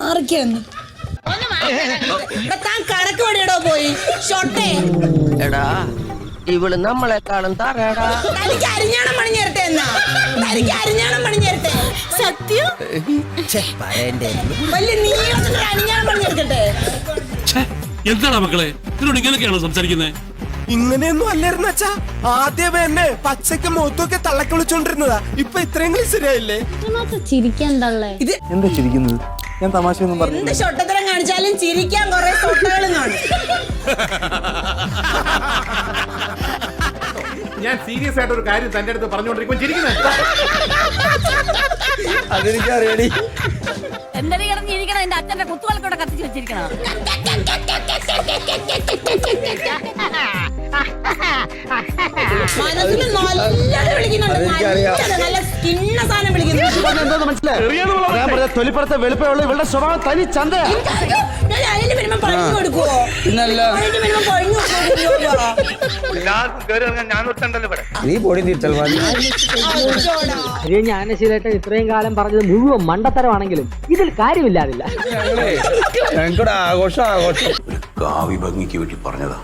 ആർക്കാന്ന് താൻ കണക്ക് പണിയടോ പോയി ഷോട്ടെ എടാ ഇവള് നമ്മളെക്കാളും തറയടാ. തനിക്ക് അരിഞ്ഞാണം പണിഞ്ഞേരട്ടെ എന്നാ തനിക്ക് അരിഞ്ഞാണം പണിഞ്ഞേരട്ടെ സത്യം വലിയ നീളത്തിന്റെ അരിഞ്ഞാണം പണിഞ്ഞെടുക്കട്ടെ. എന്താണ് മക്കളെ ഇതിനോട് ഇങ്ങനെയൊക്കെയാണോ സംസാരിക്കുന്നത്? ഇങ്ങനെയൊന്നും അല്ലായിരുന്നു അച്ഛാ. ആദ്യം എന്നെ പച്ചക്ക് മുഖത്തൊക്കെ തള്ളക്കി വിളിച്ചോണ്ടിരുന്നതാ. ഇപ്പൊ ഇത്രയെങ്കിലും ശരിയായില്ലേ? ചിരിക്കാൻ തള്ളേ ഇത് എന്താ ചിരിക്കുന്നത്? ഞാൻ തമാശയൊന്നും പറഞ്ഞു. എന്ത് ഷൊട്ടത്തരം കാണിച്ചാലും ചിരിക്കാൻ കുറെ ഷൊട്ടകളും കാണും. ഞാൻ സീരിയസ് ആയിട്ട് ഒരു കാര്യം തന്റെ അടുത്ത് പറഞ്ഞുകൊണ്ടിരിക്കുമ്പോൾ ചിരിക്കുന്നത് അതെനിക്കറിയടി. എന്തെങ്കിലും കിടന്നിരിക്കണം. എന്റെ അച്ഛന്റെ കുത്തുകൾക്കൂടെ കത്തിച്ച് വെച്ചിരിക്കണം. മനസ്സിൽ നല്ലത് വിളിക്കുന്നുണ്ട്. നല്ല സ്കിന്ന സാധനം വിളിക്കുന്നുണ്ട്. തൊലിപ്പുറത്തെ വെളുപ്പമുള്ള ഇവളുടെ സ്വഭാവം തനി ചന്ത. ഞാൻ അതിന് വരുമ്പോ പഴഞ്ഞു കൊടുക്കുവോ? അതിന് വരുമ്പോ പഴഞ്ഞു നീ പൊടി തിരിച്ചാൽ ജ്ഞാനശീലായിട്ട് ഇത്രയും കാലം പറഞ്ഞത് മുഴുവൻ മണ്ടത്തരമാണെങ്കിലും ഇതിൽ കാര്യമില്ലാതില്ല. ഞങ്ങൾക്കൂടെ ആഘോഷം ആഘോഷം. കാവ്യ ഭംഗിക്ക് വേണ്ടി പറഞ്ഞതാ.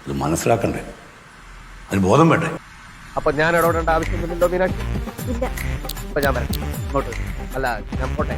അത് മനസ്സിലാക്കണ്ടേ? അതിന് ബോധം വേണ്ടേ? അപ്പൊ ഞാൻ ഇടപെടേണ്ട ആവശ്യമൊന്നുമില്ലല്ലോ മീനാക്ഷി? അപ്പൊ ഞാൻ വരാം ഇങ്ങോട്ട്. അല്ല ഞാൻ പോട്ടെ.